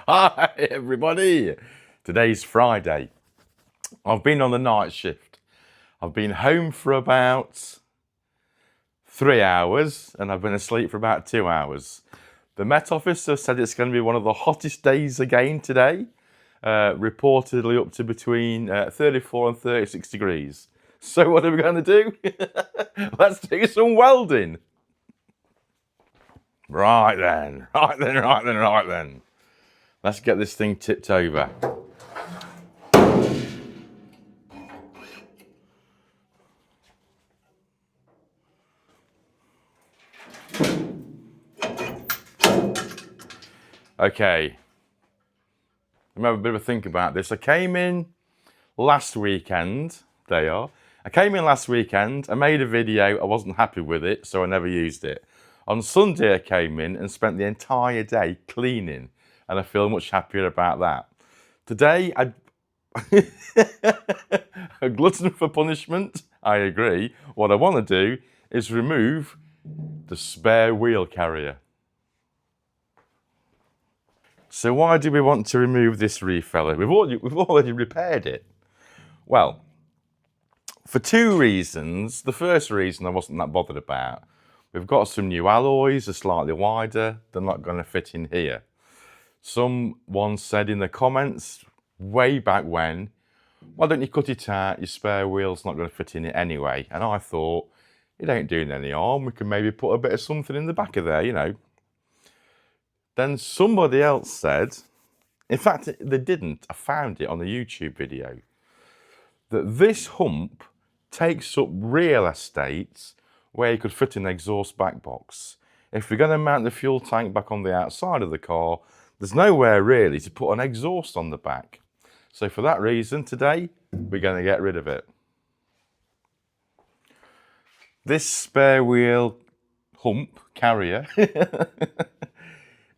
Hi everybody! Today's Friday. I've been on the night shift. I've been home for about 3 hours and I've been asleep for about 2 hours. The Met Officer said it's going to be one of the hottest days again today, reportedly up to between 34 and 36 degrees. So what are we going to do? Let's do some welding. Right then. Let's get this thing tipped over. Okay. Let me have a bit of a think about this. I came in last weekend. They are. I came in last weekend. I made a video. I wasn't happy with it, so I never used it. On Sunday, I came in and spent the entire day cleaning, and I feel much happier about that. Today, a glutton for punishment. I agree. What I want to do is remove the spare wheel carrier. So why do we want to remove this reef fella? We've already repaired it. Well, for two reasons. The first reason I wasn't that bothered about. We've got some new alloys, they're slightly wider, they're not going to fit in here. Someone said in the comments way back when, why don't you cut it out, your spare wheel's not going to fit in it anyway. And I thought, it ain't doing any harm, we can maybe put a bit of something in the back of there, you know. Then somebody else said, in fact they didn't, I found it on a YouTube video, that this hump takes up real estate where you could fit an exhaust back box. If we're going to mount the fuel tank back on the outside of the car, there's nowhere really to put an exhaust on the back. So for that reason, today, we're going to get rid of it. This spare wheel hump carrier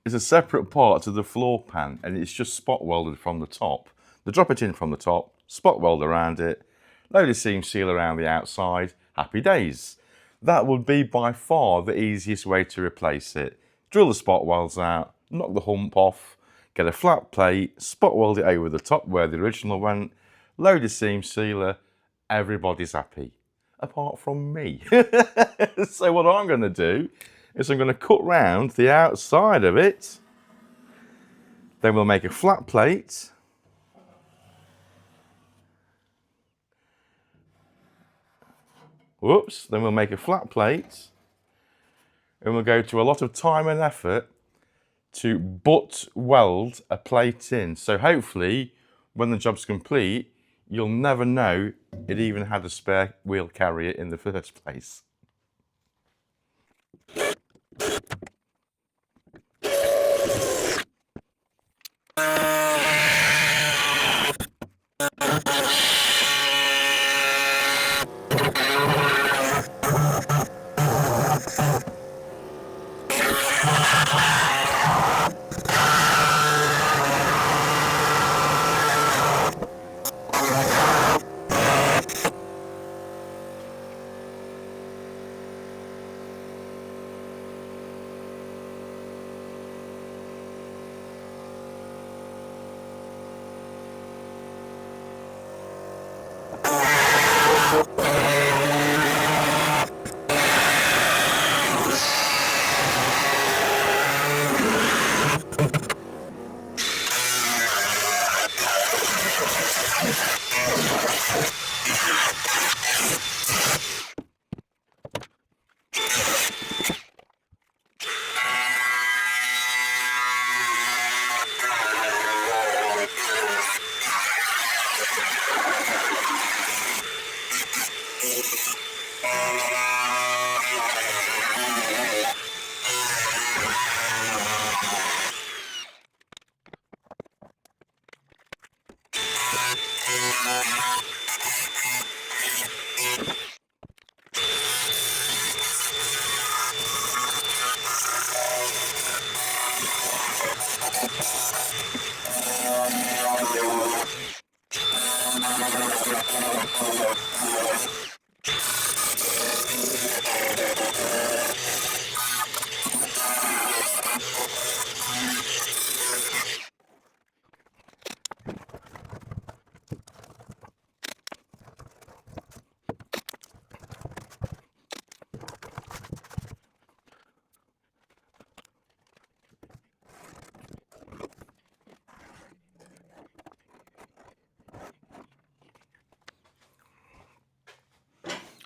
is a separate part to the floor pan, and it's just spot welded from the top. They drop it in from the top, spot weld around it, load of seam seal around the outside, happy days. That would be by far the easiest way to replace it. Drill the spot welds out, knock the hump off, get a flat plate, spot weld it over the top where the original went, load of seam sealer, everybody's happy. Apart from me. So what I'm going to do is I'm going to cut round the outside of it, then we'll make a flat plate, then we'll make a flat plate, and we'll go to a lot of time and effort to butt weld a plate in. So hopefully, when the job's complete, you'll never know it even had a spare wheel carrier in the first place.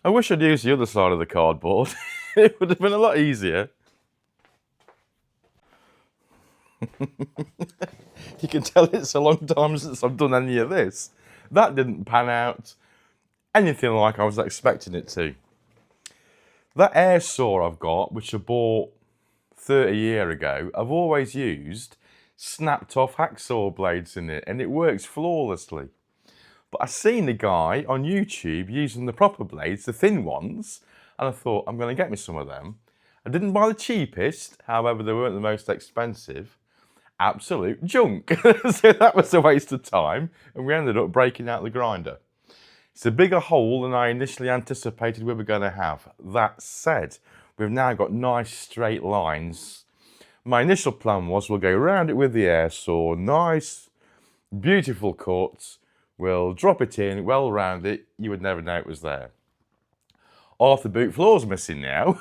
I wish I'd used the other side of the cardboard. It would have been a lot easier. You can tell it's a long time since I've done any of this. That didn't pan out anything like I was expecting it to. That air saw I've got, which I bought 30 years ago, I've always used snapped off hacksaw blades in it, and it works flawlessly. But I seen a guy on YouTube using the proper blades, the thin ones, and I thought, I'm going to get me some of them. I didn't buy the cheapest, however, they weren't the most expensive. Absolute junk. So that was a waste of time, and we ended up breaking out the grinder. It's a bigger hole than I initially anticipated we were going to have. That said, we've now got nice straight lines. My initial plan was we'll go around it with the air saw, nice, beautiful cuts. We'll drop it in, well round it, you would never know it was there. Half the boot floor's missing now,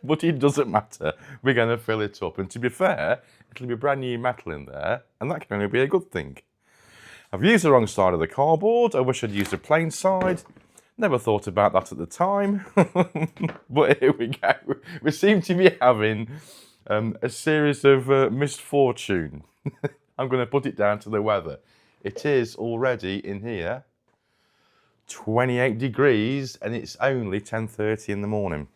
but it doesn't matter. We're going to fill it up. And to be fair, it'll be brand new metal in there, and that can only be a good thing. I've used the wrong side of the cardboard. I wish I'd used a plain side. Never thought about that at the time. But here we go. We seem to be having a series of misfortune. I'm going to put it down to the weather. It is already in here 28 degrees, and it's only 10:30 in the morning.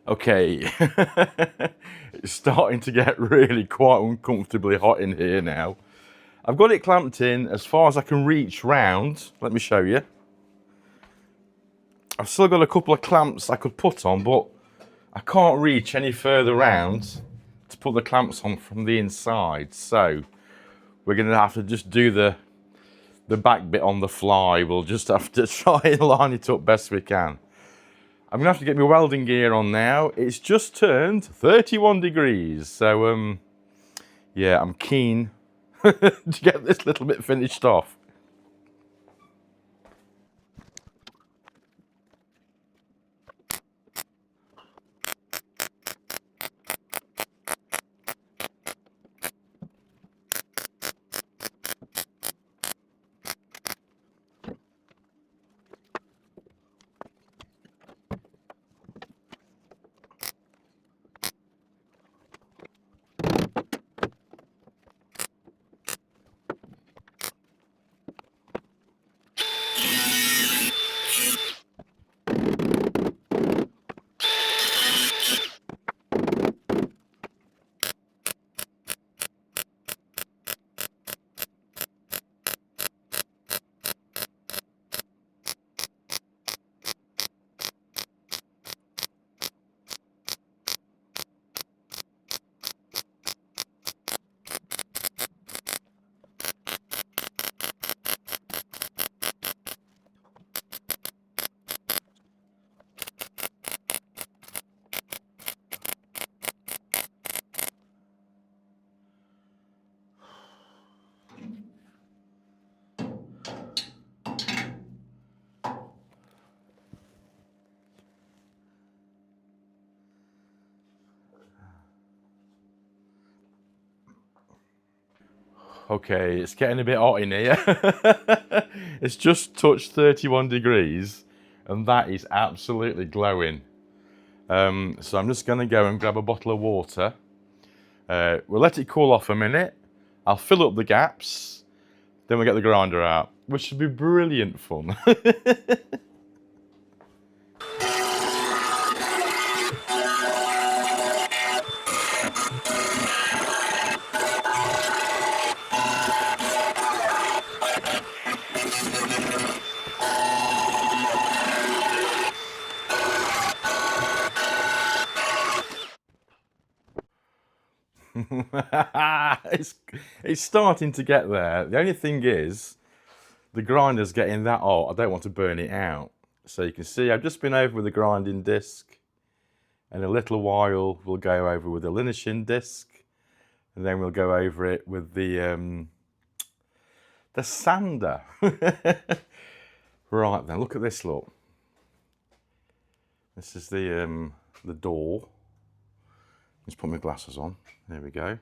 Okay, it's starting to get really quite uncomfortably hot in here now. I've got it clamped in as far as I can reach round. Let me show you. I've still got a couple of clamps I could put on, but I can't reach any further round to put the clamps on from the inside. So we're going to have to just do the back bit on the fly. We'll just have to try and line it up best we can. I'm gonna have to get my welding gear on now. It's just turned 31 degrees. So yeah, I'm keen to get this little bit finished off. Okay, it's getting a bit hot in here. It's just touched 31 degrees and that is absolutely glowing. So I'm just going to go and grab a bottle of water. We'll let it cool off a minute. I'll fill up the gaps. Then we'll get the grinder out, which should be brilliant fun. It's starting to get there. The only thing is, the grinder's getting that hot. I don't want to burn it out. So you can see I've just been over with the grinding disc. In a little while, we'll go over with the linishing disc. And then we'll go over it with the sander. Right then, look at this, look. This is the door. Let's put my glasses on. There we go.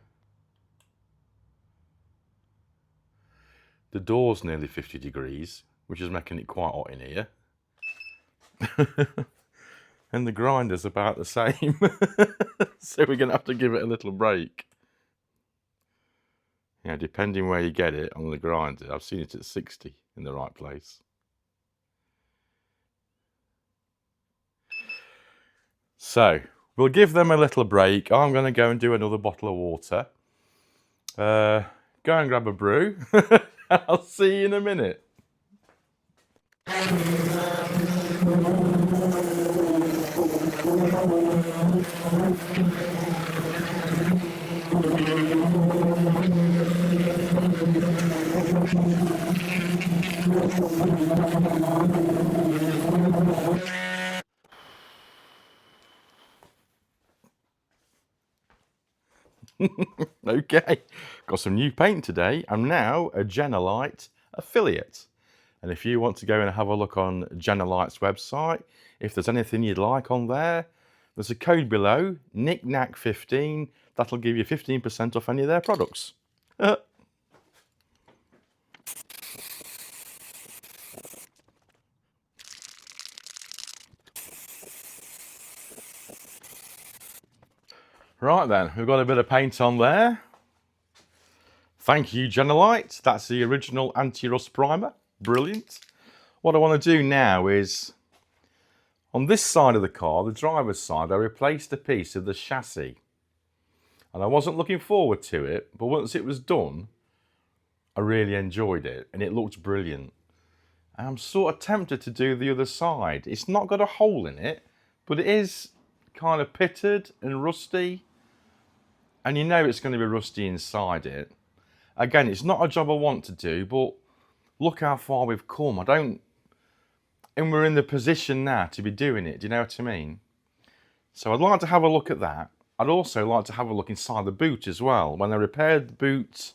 The door's nearly 50 degrees, which is making it quite hot in here. And the grinder's about the same. So we're going to have to give it a little break. Yeah, depending where you get it on the grinder, I've seen it at 60 in the right place. So we'll give them a little break. I'm going to go and do another bottle of water. Go and grab a brew. I'll see you in a minute. Okay, got some new paint today. I'm now a Jenolite affiliate. And if you want to go and have a look on Jenolite's website, if there's anything you'd like on there, there's a code below, knickknack15, that'll give you 15% off any of their products. Right then, we've got a bit of paint on there. Thank you, Jenolite. That's the original anti-rust primer. Brilliant. What I want to do now is, on this side of the car, the driver's side, I replaced a piece of the chassis. And I wasn't looking forward to it, but once it was done, I really enjoyed it and it looked brilliant. And I'm sort of tempted to do the other side. It's not got a hole in it, but it is kind of pitted and rusty. And you know it's going to be rusty inside it. Again, it's not a job I want to do, but look how far we've come. And we're in the position now to be doing it. Do you know what I mean? So I'd like to have a look at that. I'd also like to have a look inside the boot as well. When I repaired the boot,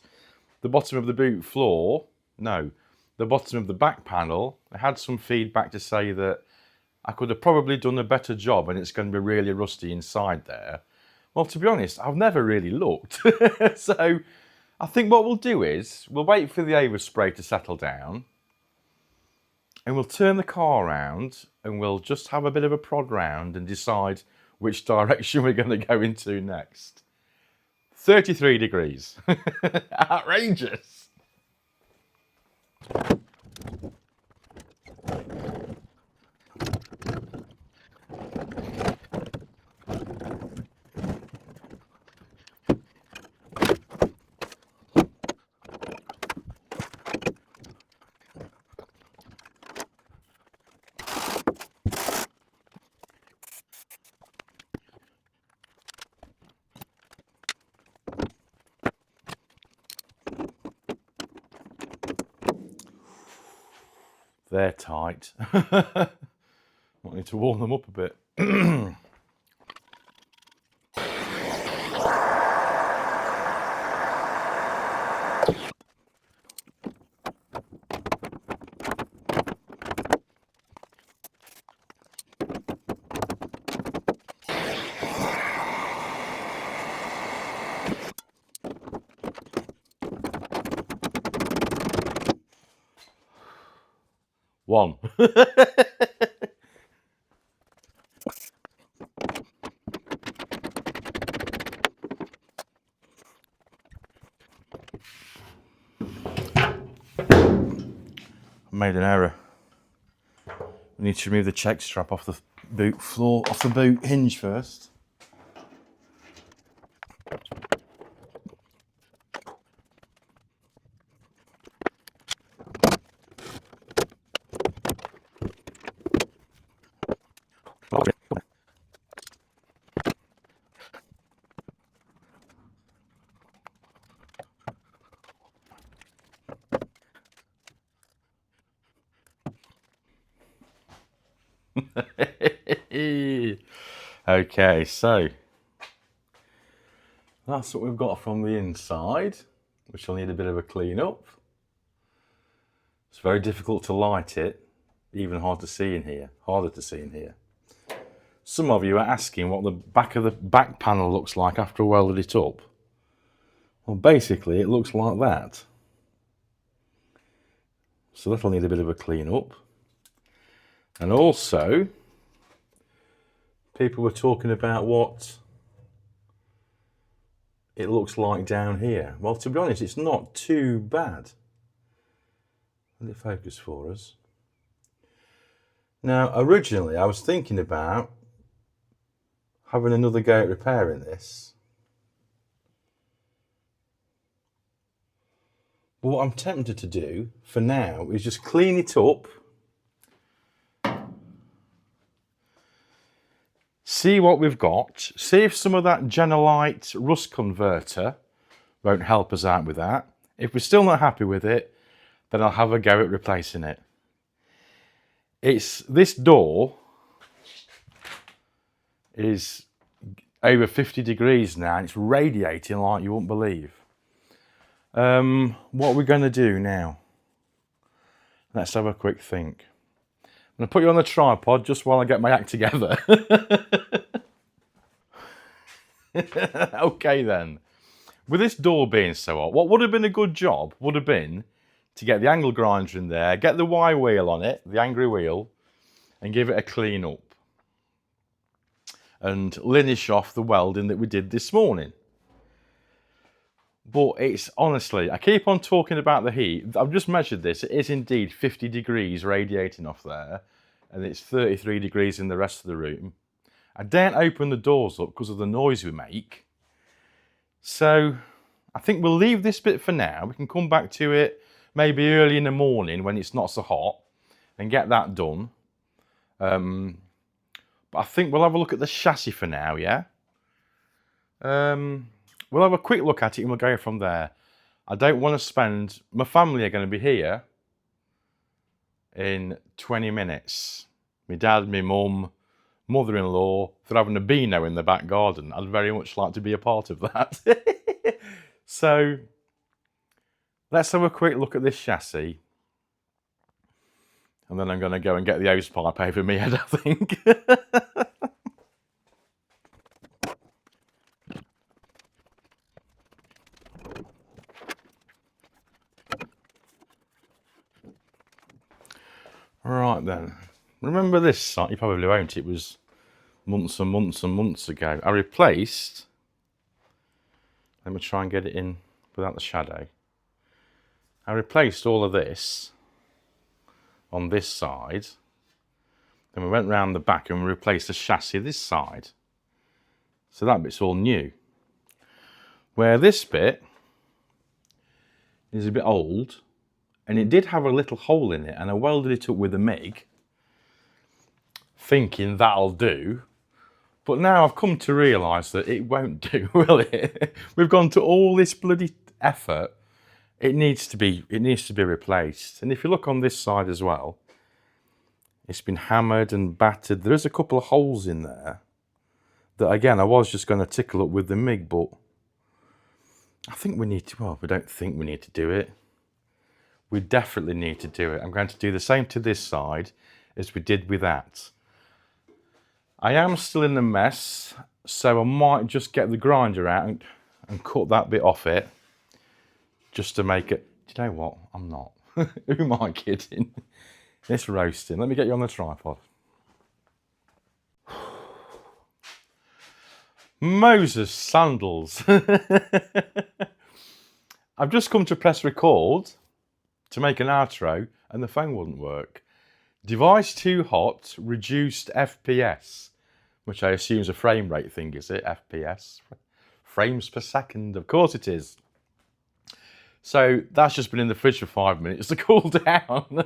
the bottom of the boot floor, the bottom of the back panel, I had some feedback to say that I could have probably done a better job and it's going to be really rusty inside there. Well, to be honest, I've never really looked. So I think what we'll do is we'll wait for the overspray to settle down and we'll turn the car around and we'll just have a bit of a prod round and decide which direction we're going to go into next. 33 degrees. Outrageous. They're tight. Might need to warm them up a bit. One. Made an error. We need to remove the check strap off the boot floor, off the boot hinge first. Okay, so that's what we've got from the inside, which will need a bit of a clean up. It's very difficult to light it, even hard to see in here, harder to see in here. Some of you are asking what the back panel looks like after I welded it up. Well, basically it looks like that. So that'll need a bit of a clean up. And also, people were talking about what it looks like down here. Well, to be honest, it's not too bad. Let it focus for us. Now, originally I was thinking about having another go at repairing this. But what I'm tempted to do for now is just clean it up, see what we've got, see if some of that Jenolite rust converter won't help us out with that. If we're still not happy with it, then I'll have a go at replacing it. This door is over 50 degrees now and it's radiating like you wouldn't believe. What we're going to do now? Let's have a quick think. I'm going to put you on the tripod just while I get my act together. Okay then. With this door being so hot, what would have been a good job would have been to get the angle grinder in there, get the Y wheel on it, the angry wheel, and give it a clean up. And linish off the welding that we did this morning. But it's honestly, I keep on talking about the heat. I've just measured this. It is indeed 50 degrees radiating off there, and it's 33 degrees in the rest of the room. I daren't open the doors up because of the noise we make. So I think we'll leave this bit for now. We can come back to it maybe early in the morning when it's not so hot and get that done. But I think we'll have a look at the chassis for now, yeah? We'll have a quick look at it and we'll go from there. I don't want to spend... My family are going to be here in 20 minutes. My dad, my mum, mother-in-law, they're having a beano in the back garden. I'd very much like to be a part of that. So, let's have a quick look at this chassis. And then I'm going to go and get the hose pipe over my head, I think. Right then, remember this site? You probably won't. It was months and months and months ago. I replaced, let me try and get it in without the shadow. I replaced all of this on this side. Then we went round the back and we replaced the chassis this side. So that bit's all new. Where this bit is a bit old, and it did have a little hole in it, and I welded it up with a MIG, thinking that'll do. But now I've come to realise that it won't do, will it? We've gone to all this bloody effort. It needs to be replaced. And if you look on this side as well, it's been hammered and battered. There is a couple of holes in there that, again, I was just going to tickle up with the MIG, but I think we need to, well, we don't think we need to do it. We definitely need to do it. I'm going to do the same to this side as we did with that. I am still in the mess, so I might just get the grinder out and cut that bit off it, just to make it, do you know what? I'm not. Who am I kidding? It's roasting. Let me get you on the tripod. Moses sandals. I've just come to press record to make an outro and the phone wouldn't work. Device too hot, reduced FPS, which I assume is a frame rate thing, is it? FPS? Frames per second, of course it is. So that's just been in the fridge for 5 minutes to cool down.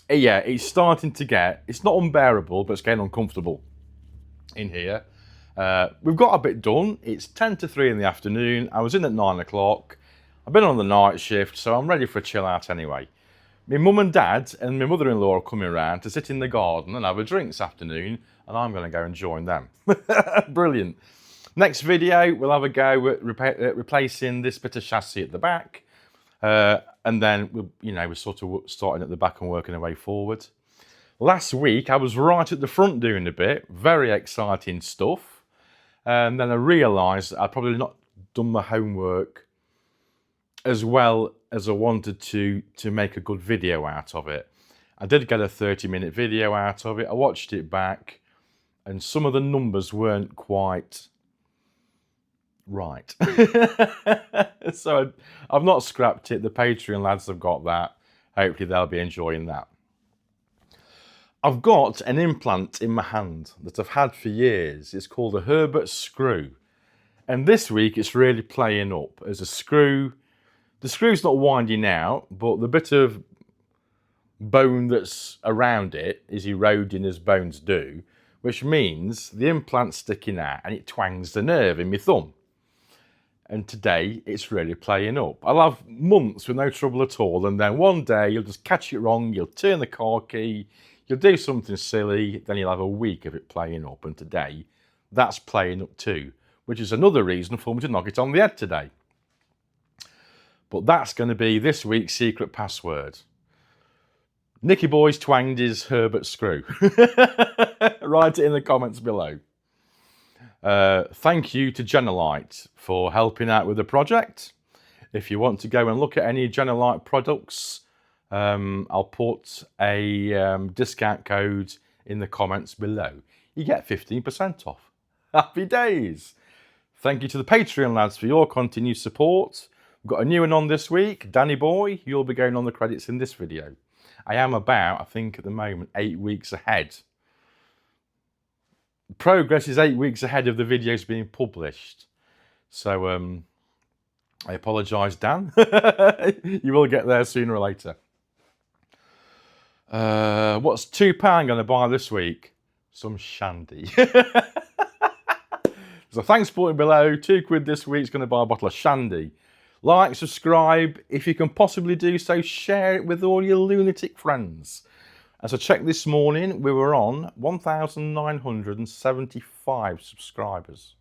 Yeah, it's starting to get, it's not unbearable, but it's getting uncomfortable in here. We've got a bit done. It's 10 to 3 in the afternoon. I was in at 9 o'clock. I've been on the night shift, so I'm ready for a chill out anyway. My mum and dad and my mother-in-law are coming around to sit in the garden and have a drink this afternoon, and I'm going to go and join them. Brilliant. Next video, we'll have a go at replacing this bit of chassis at the back, and then we're sort of starting at the back and working our way forward. Last week, I was right at the front doing a bit, very exciting stuff, and then I realised I'd probably not done my homework as well as I wanted to make a good video out of it. I did get a 30-minute video out of it. I watched it back, and some of the numbers weren't quite right. So I've not scrapped it. The Patreon lads have got that. Hopefully they'll be enjoying that. I've got an implant in my hand that I've had for years. It's called a Herbert screw. And this week it's really playing up as a screw. The screw's not winding out, but the bit of bone that's around it is eroding as bones do, which means the implant's sticking out and it twangs the nerve in my thumb. And today it's really playing up. I'll have months with no trouble at all, and then one day you'll just catch it wrong, you'll turn the car key, you'll do something silly, then you'll have a week of it playing up, and today that's playing up too, which is another reason for me to knock it on the head today. But that's going to be this week's secret password. Nicky Boy's twanged his Herbert screw. Write it in the comments below. Thank you to Jenolite for helping out with the project. If you want to go and look at any Jenolite products, I'll put a discount code in the comments below. You get 15% off. Happy days. Thank you to the Patreon lads for your continued support. We've got a new one on this week. Danny Boy, you'll be going on the credits in this video. I am about, I think at the moment, 8 weeks ahead. Progress is 8 weeks ahead of the videos being published. So I apologise, Dan. You will get there sooner or later. What's £2 going to buy this week? Some shandy. So thanks for supporting below. £2 this week is going to buy a bottle of shandy. Like, subscribe. If you can possibly do so, share it with all your lunatic friends. As I checked this morning, we were on 1,975 subscribers.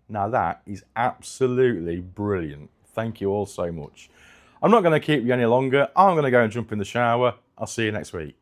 Now that is absolutely brilliant. Thank you all so much. I'm not going to keep you any longer. I'm going to go and jump in the shower. I'll see you next week.